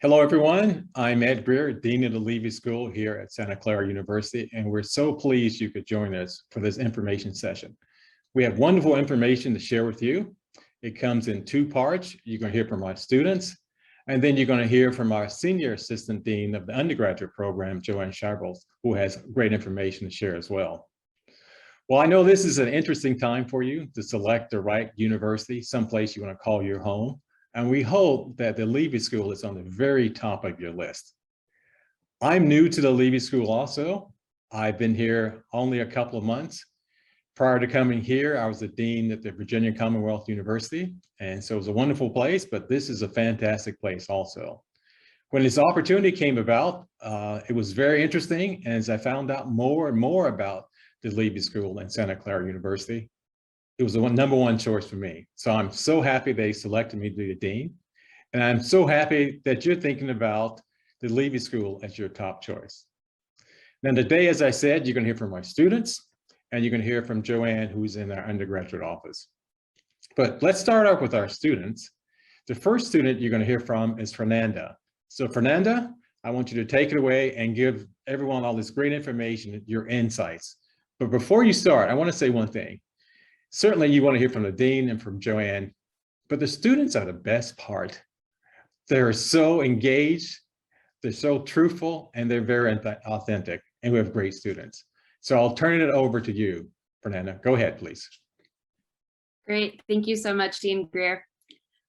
Hello, everyone. I'm Ed Grier, Dean of the Leavey School here at Santa Clara University, and we're so pleased you could join us for this information session. We have wonderful information to share with you. It comes in two parts. You're going to hear from our students, and then you're going to hear from our Senior Assistant Dean of the undergraduate program, Jo-Anne Shibles, who has great information to share as well. Well, I know this is an interesting time for you to select the right university, someplace you want to call your home. And we hope that the Leavey School is on the very top of your list. I'm new to the Leavey School also. I've been here only a couple of months. Prior to coming here, I was the dean at the Virginia Commonwealth University. And so it was a wonderful place, but this is a fantastic place also. When this opportunity came about, it was very interesting. And as I found out more and more about the Leavey School and Santa Clara University, it was the number one choice for me. So I'm so happy they selected me to be the dean. And I'm so happy that you're thinking about the Leavey School as your top choice. Now today, as I said, you're gonna hear from my students and you're gonna hear from Jo-Anne, who's in our undergraduate office. But let's start off with our students. The first student you're gonna hear from is Fernanda. So Fernanda, I want you to take it away and give everyone all this great information, your insights. But before you start, I wanna say one thing. Certainly you want to hear from the dean and from Jo-Anne, but the students are the best part. They're so engaged, they're so truthful, and they're very authentic, and we have great students. So I'll turn it over to you, Fernanda. Go ahead, please. Great, thank you so much, Dean Grier.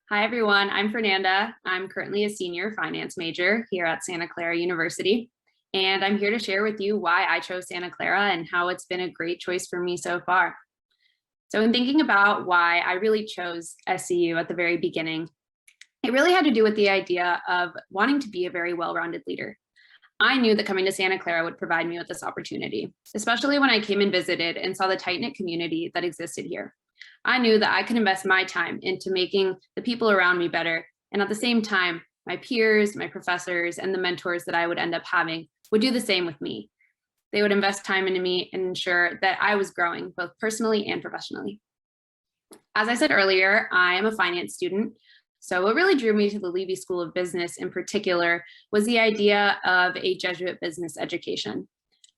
Hi, everyone, I'm Fernanda. I'm currently a senior finance major here at Santa Clara University, and I'm here to share with you why I chose Santa Clara and how it's been a great choice for me so far. So in thinking about why I really chose SCU at the very beginning, it really had to do with the idea of wanting to be a very well-rounded leader. I knew that coming to Santa Clara would provide me with this opportunity, especially when I came and visited and saw the tight-knit community that existed here. I knew that I could invest my time into making the people around me better, and at the same time, my peers, my professors, and the mentors that I would end up having would do the same with me. They would invest time into me and ensure that I was growing both personally and professionally. As I said earlier, I am a finance student. So what really drew me to the Leavey School of Business in particular was the idea of a Jesuit business education.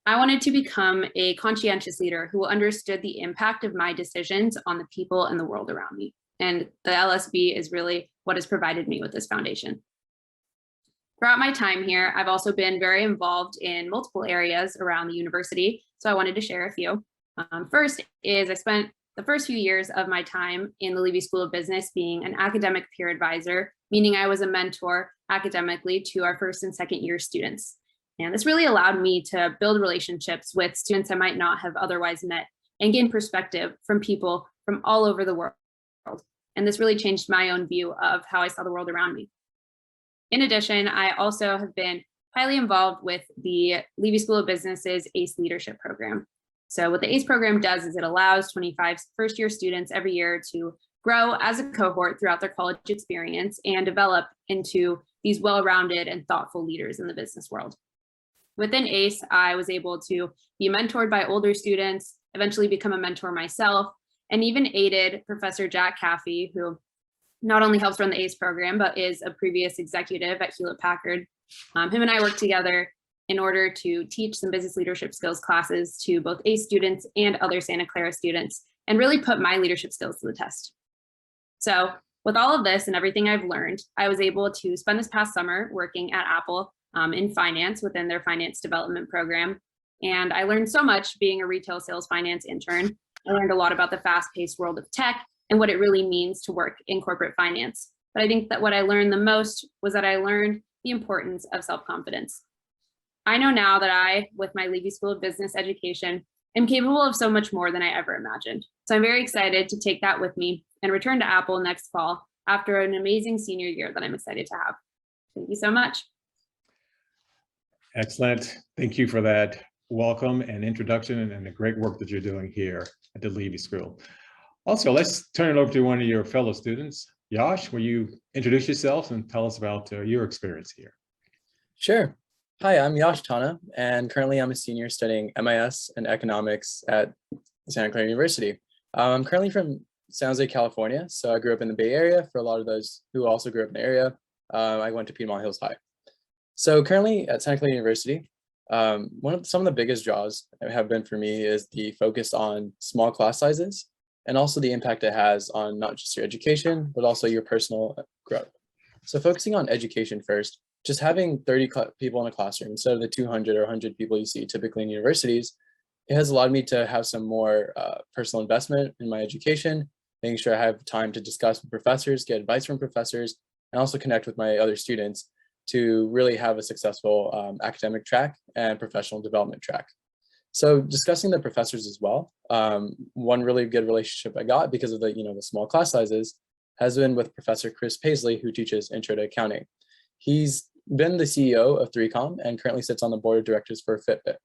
I wanted to become a conscientious leader who understood the impact of my decisions on the people and the world around me. And the LSB is really what has provided me with this foundation. Throughout my time here, I've also been very involved in multiple areas around the university, so I wanted to share a few. First is I spent the first few years of my time in the Leavey School of Business being an academic peer advisor, meaning I was a mentor academically to our first and second year students. And this really allowed me to build relationships with students I might not have otherwise met and gain perspective from people from all over the world. And this really changed my own view of how I saw the world around me. In addition, I also have been highly involved with the Leavey School of Business's ACE Leadership Program. So what the ACE program does is it allows 25 first-year students every year to grow as a cohort throughout their college experience and develop into these well-rounded and thoughtful leaders in the business world. Within ACE, I was able to be mentored by older students, eventually become a mentor myself, and even aided Professor Jack Caffey, who not only helps run the ACE program, but is a previous executive at Hewlett-Packard. Him and I worked together in order to teach some business leadership skills classes to both ACE students and other Santa Clara students, and really put my leadership skills to the test. So with all of this and everything I've learned, I was able to spend this past summer working at Apple in finance within their finance development program. And I learned so much being a retail sales finance intern. I learned a lot about the fast-paced world of tech and what it really means to work in corporate finance. But I think that what I learned the most was that I learned the importance of self-confidence. I know now that I, with my Leavey School of Business education, am capable of so much more than I ever imagined. So I'm very excited to take that with me and return to Apple next fall after an amazing senior year that I'm excited to have. Thank you so much. Excellent. Thank you for that welcome and introduction and the great work that you're doing here at the Leavey School. Also, let's turn it over to one of your fellow students. Yash, will you introduce yourself and tell us about your experience here? Sure. Hi, I'm Yash Tana, and currently I'm a senior studying MIS and economics at Santa Clara University. I'm currently from San Jose, California, so I grew up in the Bay Area. For a lot of those who also grew up in the area, I went to Piedmont Hills High. So currently at Santa Clara University, some of the biggest draws have been for me is the focus on small class sizes and also the impact it has on not just your education, but also your personal growth. So focusing on education first, just having 30 people in a classroom instead of the 200 or 100 people you see typically in universities, it has allowed me to have some more personal investment in my education, making sure I have time to discuss with professors, get advice from professors, and also connect with my other students to really have a successful academic track and professional development track. So discussing the professors as well, one really good relationship I got because of the small class sizes has been with Professor Chris Paisley, who teaches Intro to Accounting. He's been the CEO of 3Com and currently sits on the board of directors for Fitbit.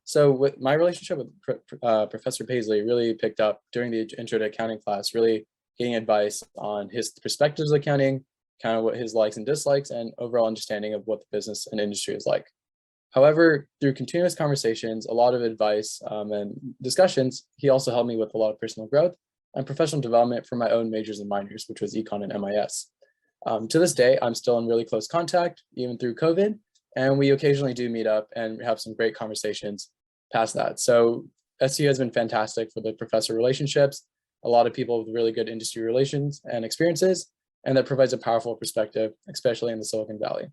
So with my relationship with Professor Paisley really picked up during the Intro to Accounting class, really getting advice on his perspectives of accounting, kind of what his likes and dislikes, and overall understanding of what the business and industry is like. However, through continuous conversations, a lot of advice and discussions, he also helped me with a lot of personal growth and professional development for my own majors and minors, which was econ and MIS. To this day, I'm still in really close contact, even through COVID, and we occasionally do meet up and have some great conversations past that. So SCU has been fantastic for the professor relationships, a lot of people with really good industry relations and experiences, and that provides a powerful perspective, especially in the Silicon Valley.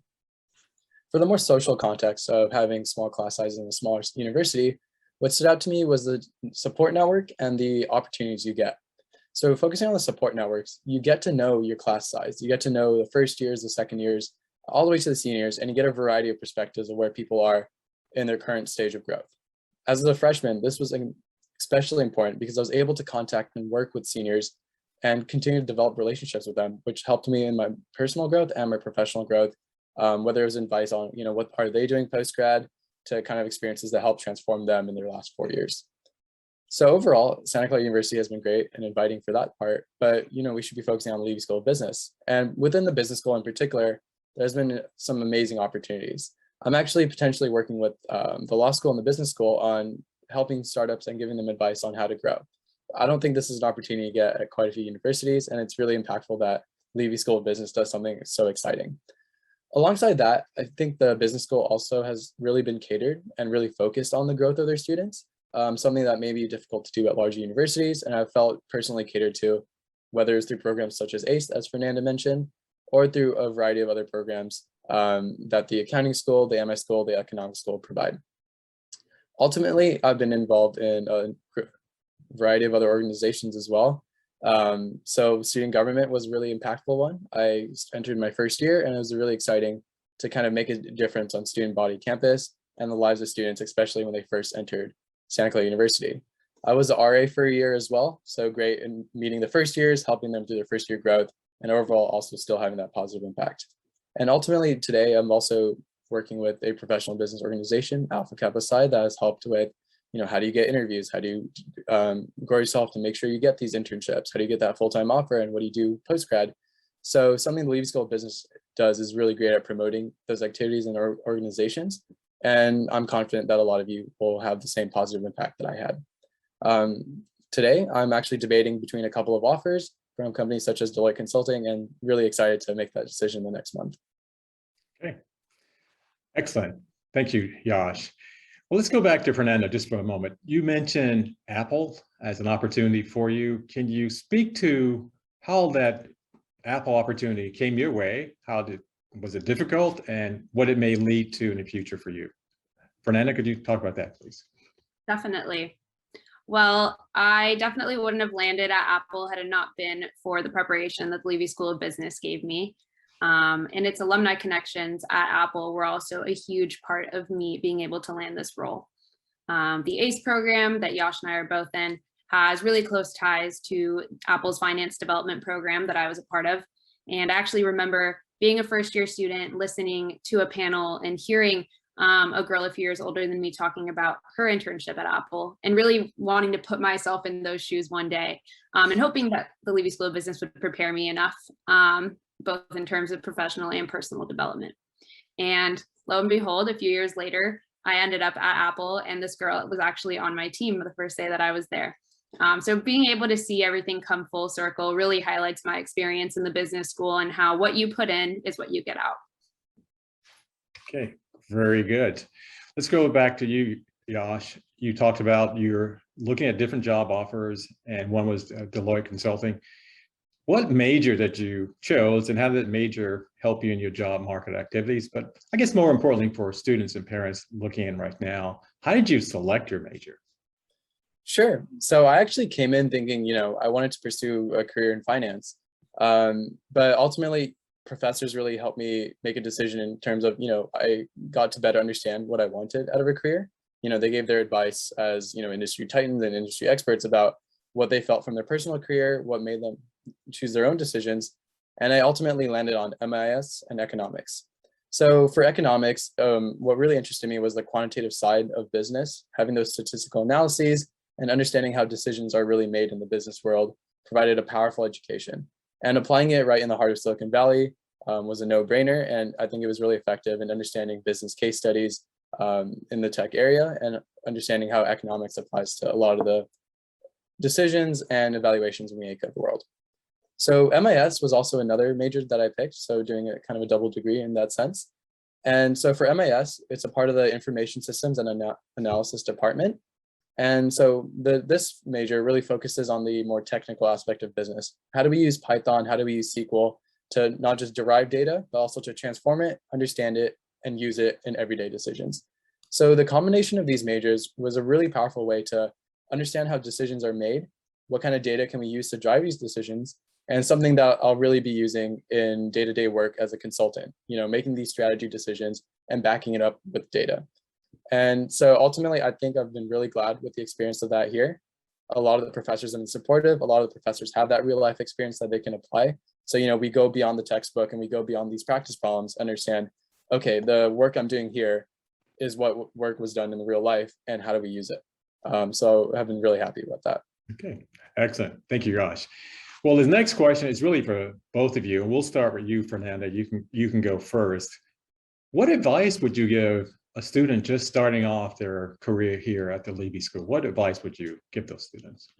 For the more social context of having small class sizes in a smaller university, what stood out to me was the support network and the opportunities you get. So focusing on the support networks, you get to know your class size. You get to know the first years, the second years, all the way to the seniors, and you get a variety of perspectives of where people are in their current stage of growth. As a freshman, this was especially important because I was able to contact and work with seniors and continue to develop relationships with them, which helped me in my personal growth and my professional growth, whether it was advice on, what are they doing post-grad, to kind of experiences that help transform them in their last 4 years. So overall, Santa Clara University has been great and inviting for that part, but we should be focusing on the Leavey School of Business. And within the business school in particular, there's been some amazing opportunities. I'm actually potentially working with the law school and the business school on helping startups and giving them advice on how to grow. I don't think this is an opportunity to get at quite a few universities, and it's really impactful that Leavey School of Business does something so exciting. Alongside that, I think the business school also has really been catered and really focused on the growth of their students, something that may be difficult to do at larger universities, and I've felt personally catered to, whether it's through programs such as ACE, as Fernanda mentioned, or through a variety of other programs that the accounting school, the MI school, the economics school provide. Ultimately, I've been involved in a variety of other organizations as well. So student government was a really impactful one. I entered my first year, and it was really exciting to kind of make a difference on student body campus and the lives of students, especially when they first entered Santa Clara University. I was the RA for a year as well, so great in meeting the first years, helping them through their first year growth, and overall also still having that positive impact. And ultimately today, I'm also working with a professional business organization, Alpha Kappa Psi, that has helped with, how do you get interviews? How do you grow yourself to make sure you get these internships? How do you get that full-time offer? And what do you do post-grad? So something the Leavey School of Business does is really great at promoting those activities in our organizations. And I'm confident that a lot of you will have the same positive impact that I had. Today, I'm actually debating between a couple of offers from companies such as Deloitte Consulting, and really excited to make that decision the next month. Okay, excellent. Thank you, Yash. Well, let's go back to Fernanda just for a moment. You mentioned Apple as an opportunity for you. Can you speak to how that Apple opportunity came your way? Was it difficult, and what it may lead to in the future for you? Fernanda, could you talk about that, please? Definitely. Well, I definitely wouldn't have landed at Apple had it not been for the preparation that the Leavey School of Business gave me. And its alumni connections at Apple were also a huge part of me being able to land this role. The ACE program that Yash and I are both in has really close ties to Apple's finance development program that I was a part of. And I actually remember being a first-year student, listening to a panel and hearing a girl a few years older than me talking about her internship at Apple, and really wanting to put myself in those shoes one day, and hoping that the Leavey School of Business would prepare me enough, both in terms of professional and personal development. And lo and behold, a few years later, I ended up at Apple, and this girl was actually on my team the first day that I was there. So being able to see everything come full circle really highlights my experience in the business school and how what you put in is what you get out. Okay, very good. Let's go back to you, Yash. You talked about you're looking at different job offers, and one was Deloitte Consulting. What major that you chose, and how did that major help you in your job market activities? But I guess more importantly for students and parents looking in right now, how did you select your major? Sure. So I actually came in thinking, I wanted to pursue a career in finance. But ultimately, professors really helped me make a decision in terms of, I got to better understand what I wanted out of a career. They gave their advice as, industry titans and industry experts about what they felt from their personal career, what made them choose their own decisions. And I ultimately landed on MIS and economics. So for economics, what really interested me was the quantitative side of business, having those statistical analyses and understanding how decisions are really made in the business world provided a powerful education. And applying it right in the heart of Silicon Valley was a no-brainer. And I think it was really effective in understanding business case studies in the tech area and understanding how economics applies to a lot of the decisions and evaluations we make of the world. So MIS was also another major that I picked, so doing a kind of a double degree in that sense. And so for MIS, it's a part of the Information Systems and Analysis department. And so this major really focuses on the more technical aspect of business. How do we use Python? How do we use SQL to not just derive data, but also to transform it, understand it, and use it in everyday decisions? So the combination of these majors was a really powerful way to understand how decisions are made, what kind of data can we use to drive these decisions, and something that I'll really be using in day-to-day work as a consultant, making these strategy decisions and backing it up with data. And so ultimately, I think I've been really glad with the experience of that here. A lot of the professors have been supportive. A lot of the professors have that real life experience that they can apply. So, we go beyond the textbook and we go beyond these practice problems, understand, okay, the work I'm doing here is what work was done in the real life and how do we use it? So I've been really happy about that. Okay, excellent. Thank you, Josh. Well, this next question is really for both of you. And we'll start with you, Fernanda. You can go first. What advice would you give a student just starting off their career here at the Leavey School? What advice would you give those students?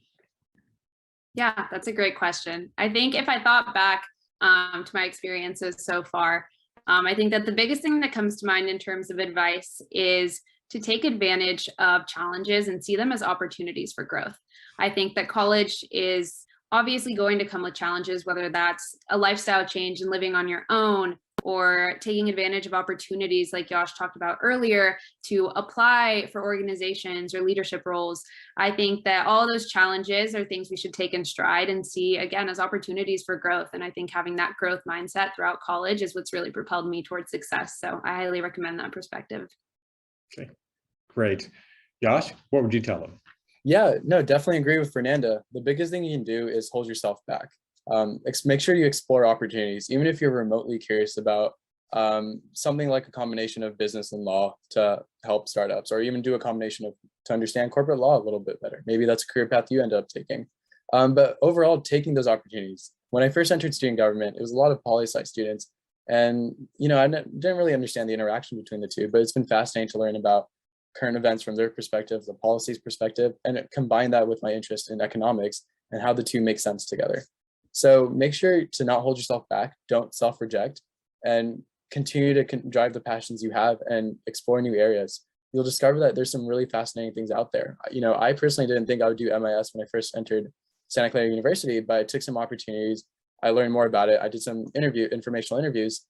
Yeah, that's a great question. I think if I thought back to my experiences so far, I think that the biggest thing that comes to mind in terms of advice is to take advantage of challenges and see them as opportunities for growth. I think that college is obviously going to come with challenges, whether that's a lifestyle change and living on your own, or taking advantage of opportunities like Yash talked about earlier to apply for organizations or leadership roles. I think that all those challenges are things we should take in stride and see again as opportunities for growth. And I think having that growth mindset throughout college is what's really propelled me towards success. So I highly recommend that perspective. Okay, great. Yash, what would you tell them? Yeah, no, definitely agree with Fernanda. The biggest thing you can do is hold yourself back. Make sure you explore opportunities, even if you're remotely curious about something like a combination of business and law to help startups, or even do a combination of to understand corporate law a little bit better. Maybe that's a career path you end up taking. But overall, taking those opportunities. When I first entered student government, it was a lot of poli-sci students. And, I didn't really understand the interaction between the two, but it's been fascinating to learn about current events from their perspective, the policy's perspective, and combine that with my interest in economics and how the two make sense together. So make sure to not hold yourself back, don't self-reject, and continue to drive the passions you have and explore new areas. You'll discover that there's some really fascinating things out there. I personally didn't think I would do MIS when I first entered Santa Clara University, but I took some opportunities. I learned more about it. I did some informational interviews,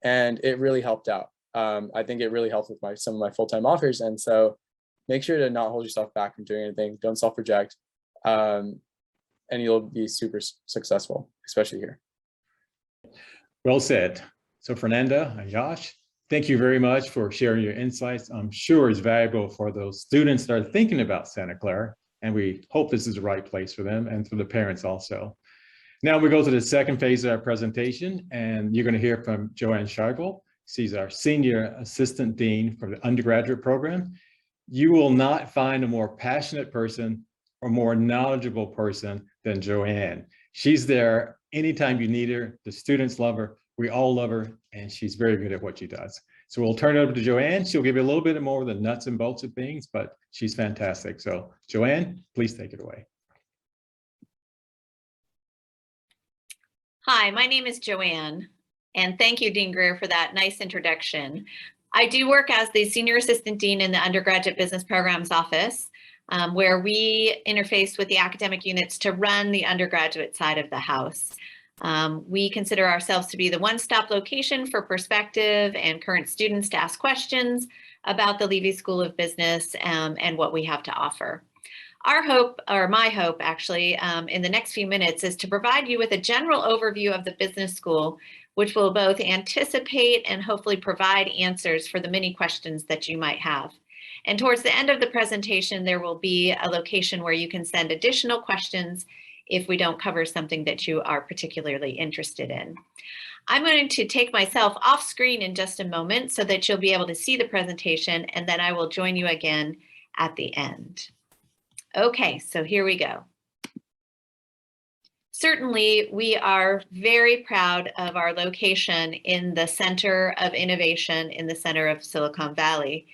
and it really helped out. I think it really helped with some of my full-time offers. And so make sure to not hold yourself back from doing anything. Don't self-reject. And you'll be super successful, especially here. Well said. So Fernanda and Yash, thank you very much for sharing your insights. I'm sure it's valuable for those students that are thinking about Santa Clara, and we hope this is the right place for them and for the parents also. Now we go to the second phase of our presentation, and you're going to hear from Jo-Anne Shibles. She's our Senior Assistant Dean for the undergraduate program. You will not find a more passionate person or more knowledgeable person than Jo-Anne. She's there anytime you need her. The students love her. We all love her, and she's very good at what she does. So we'll turn it over to Jo-Anne. She'll give you a little bit more of the nuts and bolts of things, but she's fantastic. So Jo-Anne, please take it away. Hi, my name is Jo-Anne, and thank you, Dean Grier, for that nice introduction. I do work as the Senior Assistant Dean in the Undergraduate Business Programs Office, where we interface with the academic units to run the undergraduate side of the house. We consider ourselves to be the one-stop location for prospective and current students to ask questions about the Leavey School of Business and what we have to offer. Our hope, or my hope actually, in the next few minutes is to provide you with a general overview of the business school, which will both anticipate and hopefully provide answers for the many questions that you might have. And towards the end of the presentation, there will be a location where you can send additional questions if we don't cover something that you are particularly interested in. I'm going to take myself off screen in just a moment so that you'll be able to see the presentation, and then I will join you again at the end. Okay, so here we go. Certainly, we are very proud of our location in the center of innovation in the center of Silicon Valley.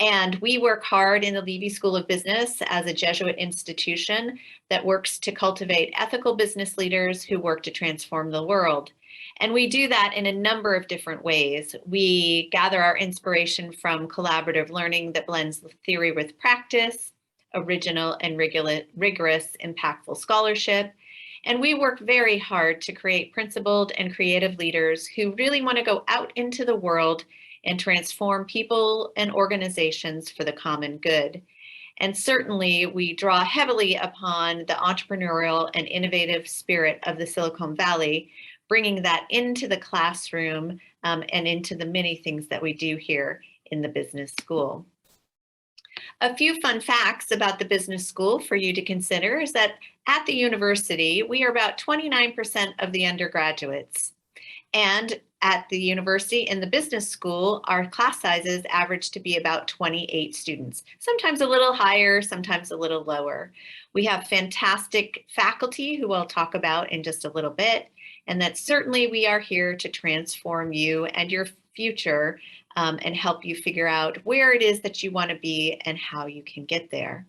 And we work hard in the Leavey School of Business as a Jesuit institution that works to cultivate ethical business leaders who work to transform the world. And we do that in a number of different ways. We gather our inspiration from collaborative learning that blends theory with practice, original and rigorous, impactful scholarship. And we work very hard to create principled and creative leaders who really want to go out into the world and transform people and organizations for the common good. And certainly we draw heavily upon the entrepreneurial and innovative spirit of the Silicon Valley, bringing that into the classroom and into the many things that we do here in the business school. A few fun facts about the business school for you to consider is that at the university, we are about 29% of the undergraduates. And at the university in the business school, our class sizes average to be about 28 students, sometimes a little higher, sometimes a little lower. We have fantastic faculty who I'll talk about in just a little bit, and that certainly we are here to transform you and your future and help you figure out where it is that you want to be and how you can get there.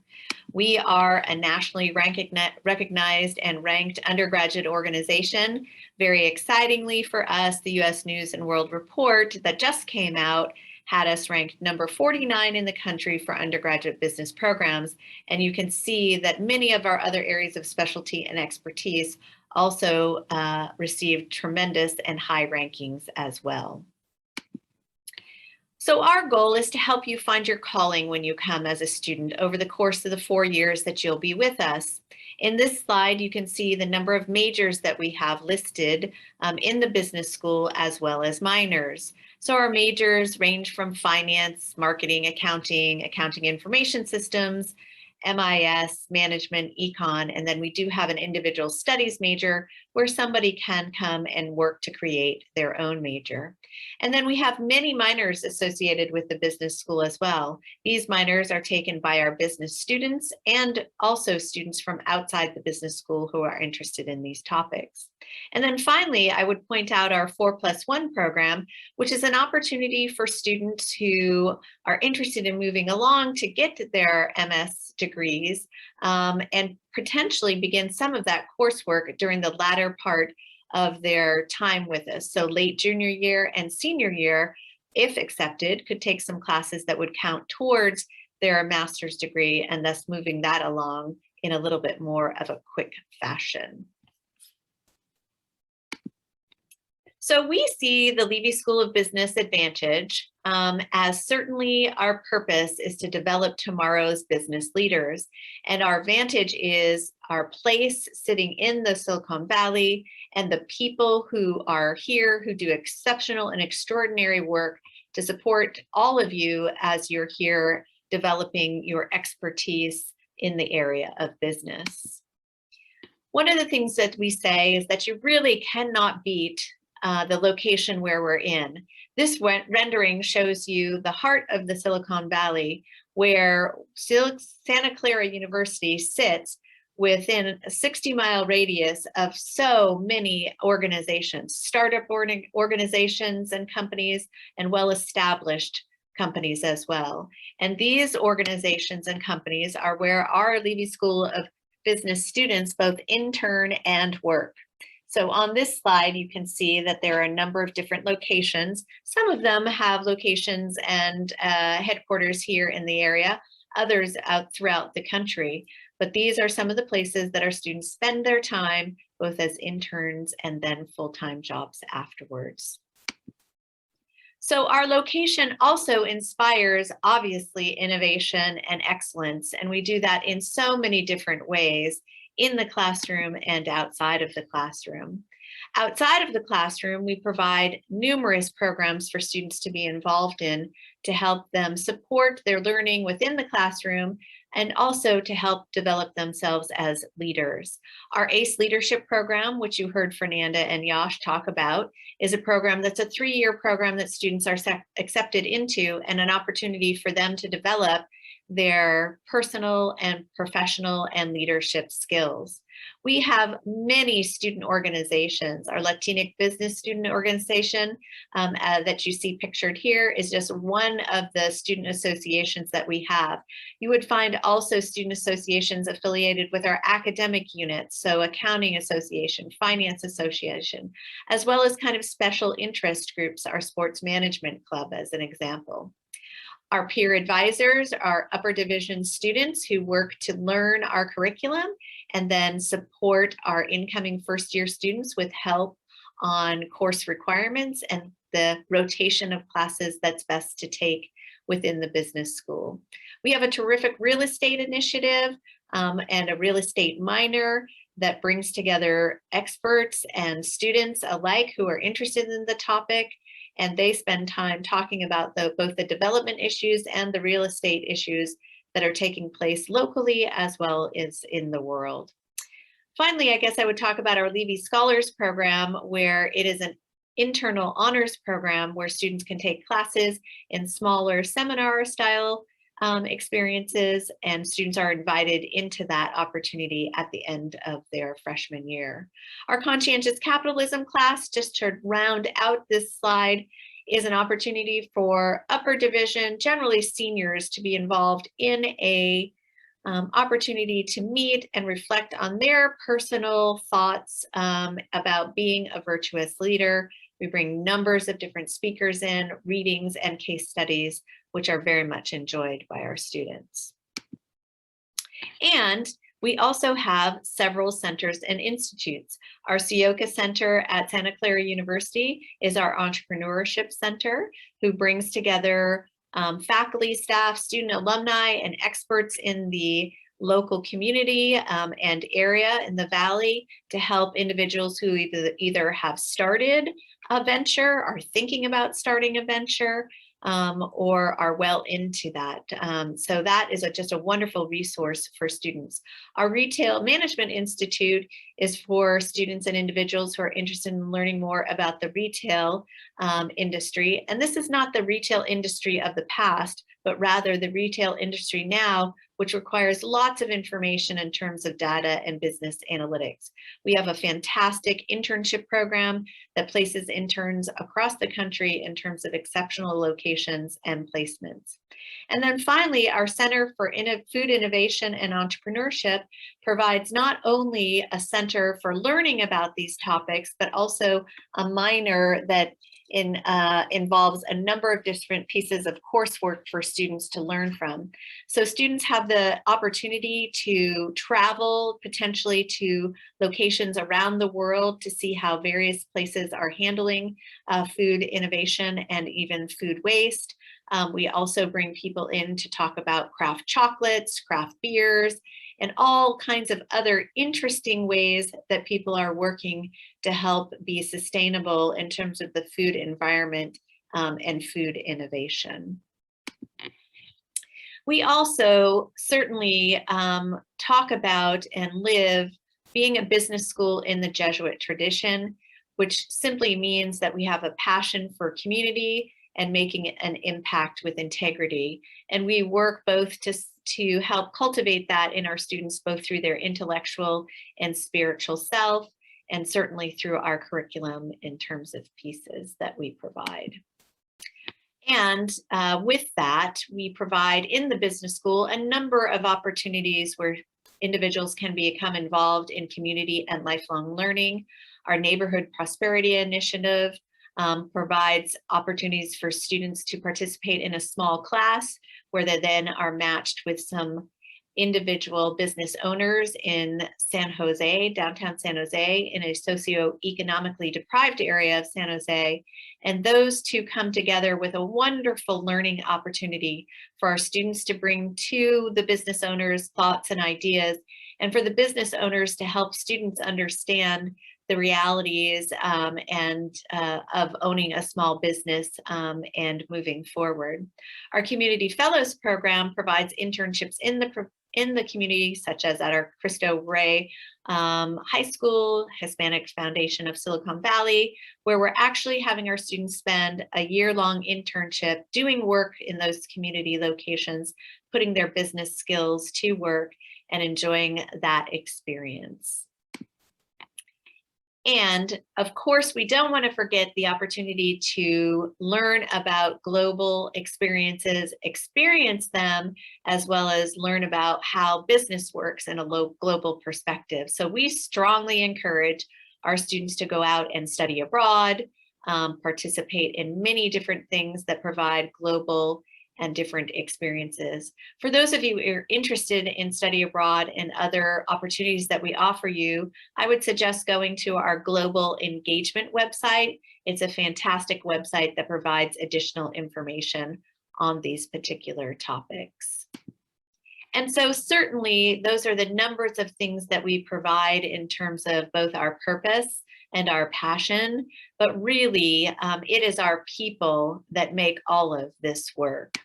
We are a nationally recognized and ranked undergraduate organization. Very excitingly for us, the U.S. News and World Report that just came out had us ranked number 49 in the country for undergraduate business programs. And you can see that many of our other areas of specialty and expertise also received tremendous and high rankings as well. So our goal is to help you find your calling when you come as a student over the course of the 4 years that you'll be with us. In this slide, you can see the number of majors that we have listed in the business school as well as minors. So our majors range from finance, marketing, accounting information systems, MIS, management, econ, and then we do have an individual studies major where somebody can come and work to create their own major. And then we have many minors associated with the business school as well. These minors are taken by our business students and also students from outside the business school who are interested in these topics. And then finally, I would point out our 4+1 program, which is an opportunity for students who are interested in moving along to get their MS degrees and potentially begin some of that coursework during the latter part of their time with us. So late junior year and senior year, if accepted, could take some classes that would count towards their master's degree and thus moving that along in a little bit more of a quick fashion. So we see the Leavey School of Business advantage as certainly our purpose is to develop tomorrow's business leaders. And our advantage is our place sitting in the Silicon Valley and the people who are here who do exceptional and extraordinary work to support all of you as you're here developing your expertise in the area of business. One of the things that we say is that you really cannot beat the location where we're in. This rendering shows you the heart of the Silicon Valley, where Santa Clara University sits within a 60-mile radius of so many organizations, startup organizations and companies, and well-established companies as well. And these organizations and companies are where our Leavey School of Business students both intern and work. So on this slide, you can see that there are a number of different locations. Some of them have locations and headquarters here in the area, others out throughout the country. But these are some of the places that our students spend their time, both as interns and then full-time jobs afterwards. So our location also inspires, obviously, innovation and excellence, and we do that in so many different ways in the classroom and outside of the classroom. Outside of the classroom, we provide numerous programs for students to be involved in to help them support their learning within the classroom and also to help develop themselves as leaders. Our ACE Leadership Program, which you heard Fernanda and Yash talk about, is a program that's a 3-year program that students are accepted into, and an opportunity for them to develop their personal and professional and leadership skills. We have many student organizations. Our Latinic Business Student Organization that you see pictured here is just one of the student associations that we have. You would find also student associations affiliated with our academic units, so Accounting Association, Finance Association, as well as kind of special interest groups, our Sports Management Club as an example. Our peer advisors are upper division students who work to learn our curriculum and then support our incoming first-year students with help on course requirements and the rotation of classes that's best to take within the business school. We have a terrific real estate initiative and a real estate minor that brings together experts and students alike who are interested in the topic, and they spend time talking about both the development issues and the real estate issues that are taking place locally as well as in the world. Finally, I guess I would talk about our Leavey Scholars Program, where it is an internal honors program where students can take classes in smaller seminar style experiences, and students are invited into that opportunity at the end of their freshman year. Our Conscientious Capitalism class, just to round out this slide, is an opportunity for upper division, generally seniors, to be involved in a opportunity to meet and reflect on their personal thoughts about being a virtuous leader. We bring numbers of different speakers in, readings and case studies, which are very much enjoyed by our students. And we also have several centers and institutes. Our Sioka Center at Santa Clara University is our entrepreneurship center, who brings together faculty, staff, student alumni, and experts in the local community and area in the Valley to help individuals who either have started a venture, are thinking about starting a venture, or are well into that. So that is just a wonderful resource for students. Our Retail Management Institute is for students and individuals who are interested in learning more about the retail industry. And this is not the retail industry of the past, but rather the retail industry now, which requires lots of information in terms of data and business analytics. We have a fantastic internship program that places interns across the country in terms of exceptional locations and placements. And then finally, our Center for Food Innovation and Entrepreneurship provides not only a center for learning about these topics, but also a minor that involves a number of different pieces of coursework for students to learn from. So students have the opportunity to travel potentially to locations around the world to see how various places are handling food innovation and even food waste. We also bring people in to talk about craft chocolates, craft beers, and all kinds of other interesting ways that people are working to help be sustainable in terms of the food environment and food innovation. We also certainly talk about and live being a business school in the Jesuit tradition, which simply means that we have a passion for community and making an impact with integrity. And we work both to help cultivate that in our students, both through their intellectual and spiritual self, and certainly through our curriculum in terms of pieces that we provide. And with that, we provide in the business school a number of opportunities where individuals can become involved in community and lifelong learning. Our Neighborhood Prosperity Initiative provides opportunities for students to participate in a small class where they then are matched with some individual business owners in San Jose, downtown San Jose, in a socioeconomically deprived area of San Jose. And those two come together with a wonderful learning opportunity for our students to bring to the business owners thoughts and ideas, and for the business owners to help students understand the realities of owning a small business and moving forward. Our Community Fellows program provides internships in the community, such as at our Cristo Rey High School, Hispanic Foundation of Silicon Valley, where we're actually having our students spend a year-long internship doing work in those community locations, putting their business skills to work and enjoying that experience. And of course, we don't want to forget the opportunity to learn about global experiences, experience them, as well as learn about how business works in a global perspective. So we strongly encourage our students to go out and study abroad, participate in many different things that provide global and different experiences. For those of you who are interested in study abroad and other opportunities that we offer you, I would suggest going to our global engagement website. It's a fantastic website that provides additional information on these particular topics. And so certainly those are the numbers of things that we provide in terms of both our purpose and our passion, but really it is our people that make all of this work.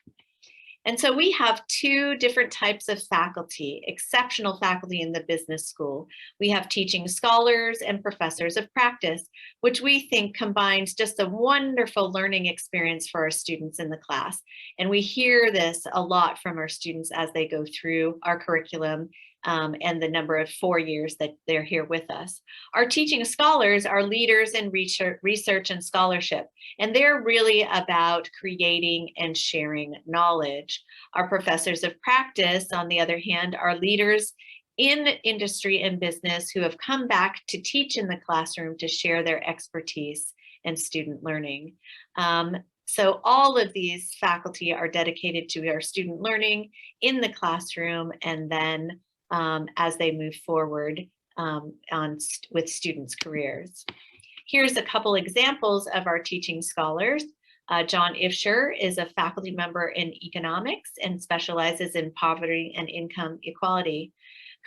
And so we have two different types of faculty, exceptional faculty in the business school. We have teaching scholars and professors of practice, which we think combines just a wonderful learning experience for our students in the class. And we hear this a lot from our students as they go through our curriculum and the number of 4 years that they're here with us. Our teaching scholars are leaders in research and scholarship, and they're really about creating and sharing knowledge. Our professors of practice, on the other hand, are leaders in industry and business who have come back to teach in the classroom to share their expertise and student learning. So all of these faculty are dedicated to our student learning in the classroom and then as they move forward with students' careers. Here's a couple examples of our teaching scholars. John Ifsher is a faculty member in economics and specializes in poverty and income equality.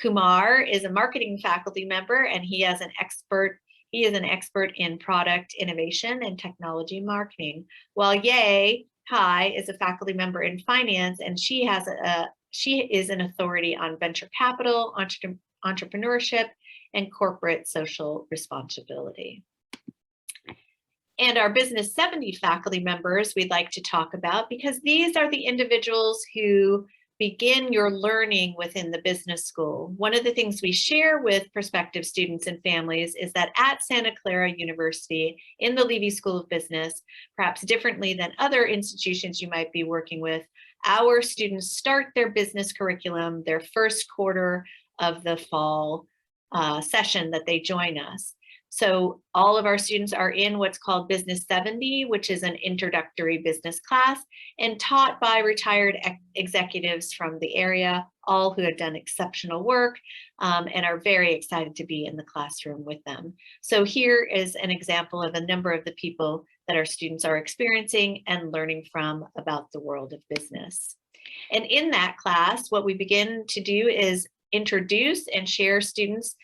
Kumar is a marketing faculty member, and he is an expert in product innovation and technology marketing. While Ye Hai is a faculty member in finance, and she is an authority on venture capital, entrepreneurship, and corporate social responsibility. And our Business 70 faculty members we'd like to talk about, because these are the individuals who begin your learning within the business school. One of the things we share with prospective students and families is that at Santa Clara University, in the Leavey School of Business, perhaps differently than other institutions you might be working with, our students start their business curriculum their first quarter of the fall session that they join us. So all of our students are in what's called Business 70, which is an introductory business class and taught by retired executives from the area, all who have done exceptional work and are very excited to be in the classroom with them. So here is an example of a number of the people that our students are experiencing and learning from about the world of business. And in that class, what we begin to do is introduce and share students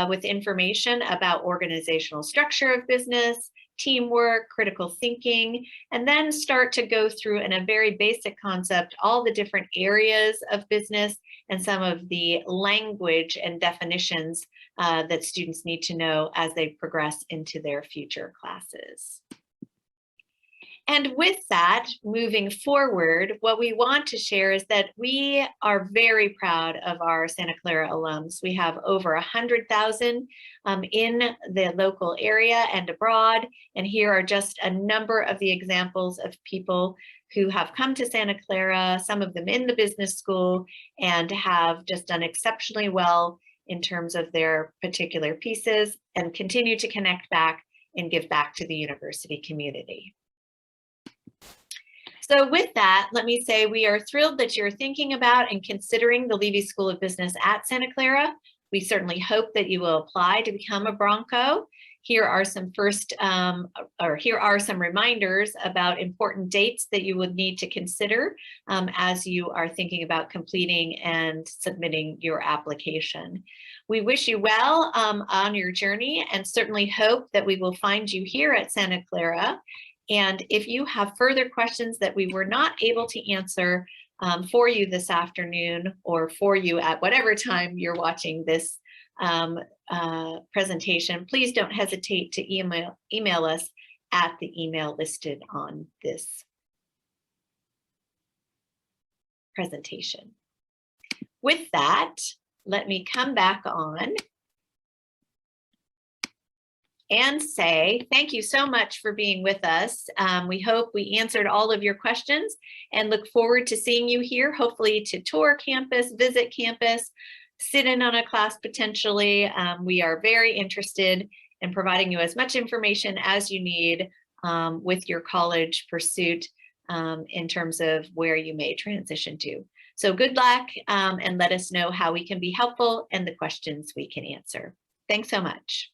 with information about organizational structure of business, teamwork, critical thinking, and then start to go through in a very basic concept all the different areas of business and some of the language and definitions that students need to know as they progress into their future classes. And with that, moving forward, what we want to share is that we are very proud of our Santa Clara alums. We have over 100,000 in the local area and abroad. And here are just a number of the examples of people who have come to Santa Clara, some of them in the business school, and have just done exceptionally well in terms of their particular pieces and continue to connect back and give back to the university community. So with that, let me say we are thrilled that you're thinking about and considering the Leavey School of Business at Santa Clara. We certainly hope that you will apply to become a Bronco. Here are some reminders about important dates that you would need to consider as you are thinking about completing and submitting your application. We wish you well on your journey and certainly hope that we will find you here at Santa Clara. And if you have further questions that we were not able to answer for you this afternoon, or for you at whatever time you're watching this presentation, please don't hesitate to email us at the email listed on this presentation. With that, let me come back on and say thank you so much for being with us. We hope we answered all of your questions and look forward to seeing you here, hopefully to tour campus, visit campus, sit in on a class potentially. We are very interested in providing you as much information as you need with your college pursuit in terms of where you may transition to. So good luck and let us know how we can be helpful and the questions we can answer. Thanks so much.